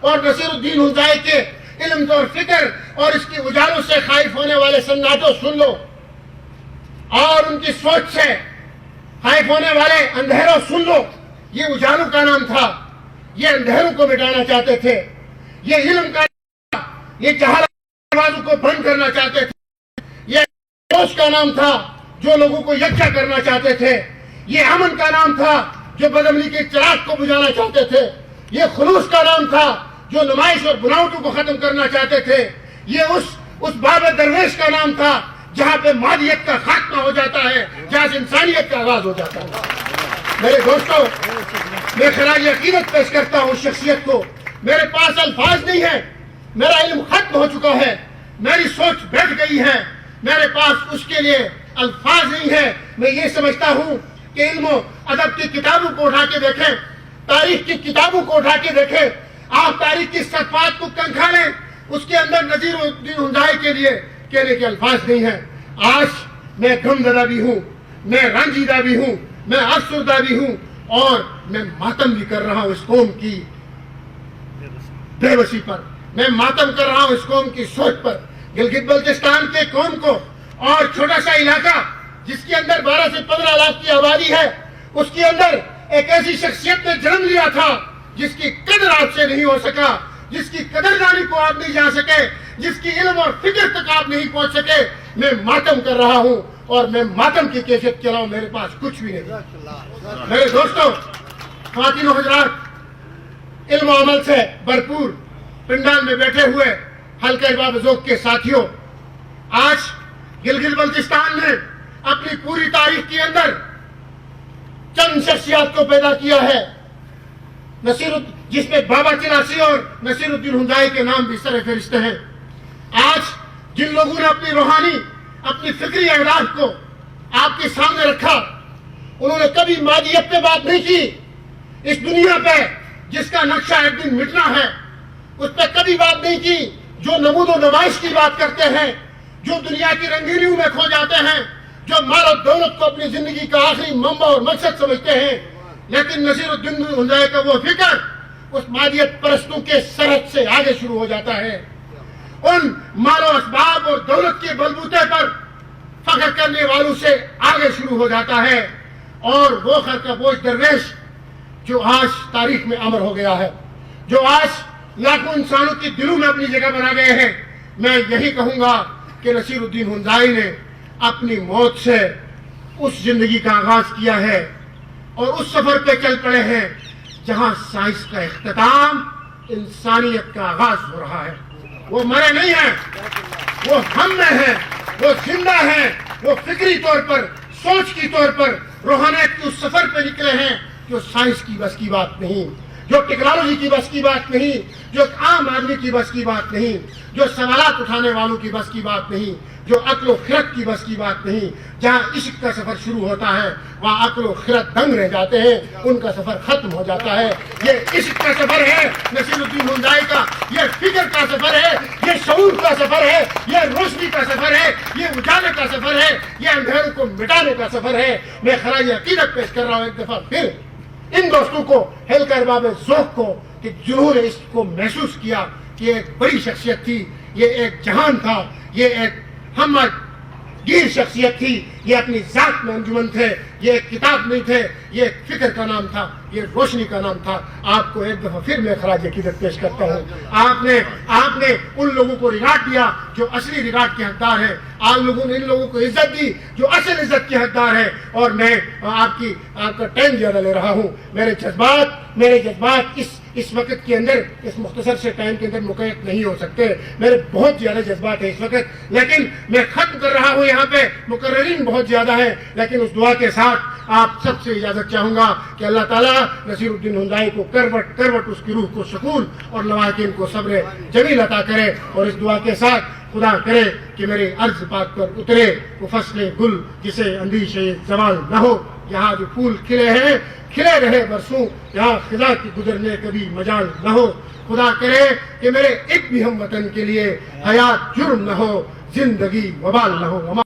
اور نصیر الدین ہنزائی کے علم اور فکر اور اس کی اجالوں سے خائف ہونے والے سناٹوں سن لو، اور ان کی سوچ سے خائف ہونے والے اندھیروں سن لو۔ یہ اجالوں کا نام تھا، یہ اندھیروں کو مٹانا چاہتے تھے، یہ علم کا نام تھا، یہ جہالت دروازوں کو بند کرنا چاہتے تھے، یہ جوش کا نام تھا جو لوگوں کو یکجا کرنا چاہتے تھے، یہ امن کا نام تھا جو بدعملی کے چراغ کو بجھانا چاہتے تھے، یہ خلوص کا نام تھا جو نمائش اور بناوٹوں کو ختم کرنا چاہتے تھے، یہ اس باب درویش کا نام تھا جہاں پہ مادیت کا خاتمہ ہو جاتا ہے، جہاں سے انسانیت کا آغاز ہو جاتا ہے۔ میرے دوستوں، میں خراج عقیدت پیش کرتا ہوں شخصیت کو۔ میرے پاس الفاظ نہیں ہے، میرا علم ختم ہو چکا ہے، میری سوچ بیٹھ گئی ہے، میرے پاس اس کے لیے الفاظ نہیں ہے۔ میں یہ سمجھتا ہوں کہ علم و ادب کی کتابوں کو اٹھا کے دیکھیں، تاریخ کی کتابوں کو اٹھا کے دیکھیں، آپ تاریخ کی صفحات کو کنکھالیں، اس کے اندر نصیر الدین ہنزائی کے لیے کہنے کے الفاظ نہیں ہیں۔ آج میں غمزدہ بھی ہوں، میں رنجیدہ بھی ہوں، میں افسردہ بھی ہوں، اور میں ماتم بھی کر رہا ہوں اس قوم کی بے بسی پر، میں ماتم کر رہا ہوں اس قوم کی سوچ پر۔ گلگت بلتستان کے قوم کو، اور چھوٹا سا علاقہ جس کے اندر 12 سے 15 لاکھ کی آبادی ہے، اس کے اندر ایک ایسی شخصیت نے جنم لیا تھا جس کی قدر آپ سے نہیں ہو سکا، جس کی قدردانی کو آپ نہیں جان سکے، جس کی علم اور فکر تک آپ نہیں پہنچ سکے۔ میں ماتم کر رہا ہوں، اور میں ماتم کی کیفیت کے علاوہ میرے پاس کچھ بھی نہیں۔ میرے دوستوں، خواتین و حضرات، علم و عمل سے بھرپور پنڈال میں بیٹھے ہوئے حلقہ باب ذوق کے ساتھیوں، آج گلگت بلتستان نے اپنی پوری تاریخ کے اندر چند شخصیات کو پیدا کیا ہے، جس میں بابا چناسی اور نصیر الدین ہنزائی کے نام بھی سر فہرست ہیں۔ آج جن لوگوں نے اپنی روحانی، اپنی فکری اہداف کو آپ کے سامنے رکھا، انہوں نے کبھی مادیت پہ بات نہیں کی۔ اس دنیا پہ جس کا نقشہ ایک دن مٹنا ہے، اس پہ کبھی بات نہیں کی۔ جو نمود و نمائش کی بات کرتے ہیں، جو دنیا کی رنگینیوں میں کھو جاتے ہیں، جو مال و دولت کو اپنی زندگی کا آخری منبع اور مقصد سمجھتے ہیں، لیکن نصیر الدین ہنزائی کا وہ فکر اس مادیت پرستوں کے سرحد سے آگے شروع ہو جاتا ہے۔ ان مال و اسباب اور دولت کے بلبوتے پر فخر کرنے والوں سے آگے شروع ہو جاتا ہے، اور وہ خر کا بوجھ درویش جو آج تاریخ میں امر ہو گیا ہے، جو آج لاکھوں انسانوں کے دلوں میں اپنی جگہ بنا گئے ہیں۔ میں یہی کہوں گا کہ نصیر الدین ہنزائی نے اپنی موت سے اس زندگی کا آغاز کیا ہے، اور اس سفر پہ چل پڑے ہیں جہاں سائنس کا اختتام، انسانیت کا آغاز ہو رہا ہے۔ وہ مرے نہیں ہیں، وہ ہم میں ہیں، وہ زندہ ہیں، وہ فکری طور پر، سوچ کی طور پر روحانیت کے اس سفر پہ نکلے ہیں جو سائنس کی بس کی بات نہیں، جو ٹیکنالوجی کی بس کی بات نہیں، جو عام آدمی کی بس کی بات نہیں، جو سوالات اٹھانے والوں کی بس کی بات نہیں، جو عقل و خرد کی بس کی بات نہیں۔ جہاں عشق کا سفر شروع ہوتا ہے وہاں عقل و خرد دنگ رہ جاتے ہیں، ان کا سفر ختم ہو جاتا ہے۔ یہ عشق کا سفر ہے نصیر الدین ہنزائی کا، یہ فکر کا سفر ہے، یہ شعور کا سفر ہے، یہ روشنی کا سفر ہے، یہ اجالے کا سفر ہے، یہ اندھیروں کو مٹانے کا سفر ہے۔ میں خراج عقیدت پیش کر رہا ہوں ایک دفعہ پھر ان دوستوں کو، حلقہ ارباب ذوق کو، کہ جنہوں نے اس کو محسوس کیا کہ یہ ایک بڑی شخصیت تھی، یہ ایک جہان تھا، یہ ایک ہم گیر شخصیت تھی، یہ اپنی ذات میں انجمن تھے، یہ ایک کتاب نہیں تھے، یہ ایک فکر کا نام تھا، یہ روشنی کا نام تھا۔ آپ کو ایک دفعہ پھر میں خراج عقیدت پیش کرتا ہوں۔ آپ نے ان لوگوں کو ریگارڈ دیا جو اصلی ریگارڈ کے حقدار ہیں، آپ لوگوں نے ان لوگوں کو عزت دی جو اصل عزت کے حقدار ہیں، اور میں آپ کا ٹائم زیادہ لے رہا ہوں۔ میرے جذبات اس وقت کے اندر، اس مختصر سے ٹائم کے اندر مقید نہیں ہو سکتے۔ میرے بہت زیادہ جذبات ہیں اس وقت، لیکن میں ختم کر رہا ہوں۔ یہاں پہ مقررین بہت زیادہ ہیں، لیکن اس دعا کے ساتھ آپ سب سے اجازت چاہوں گا کہ اللہ تعالیٰ نصیر الدین ہنزائی کو کروٹ اس کی روح کو سکون اور لواحقین کو صبر جمیل عطا کرے، اور اس دعا کے ساتھ خدا کرے کہ میرے عرض پاک پر اترے وہ فصل گل جسے اندیشے زوال نہ ہو۔ یہاں جو پھول کھلے ہیں کھلے رہے برسوں، یہاں خدا کی گزرنے کبھی مجال نہ ہو۔ خدا کرے کہ میرے ایک بھی ہم وطن کے لیے حیات جرم نہ ہو، زندگی وبال نہ ہو۔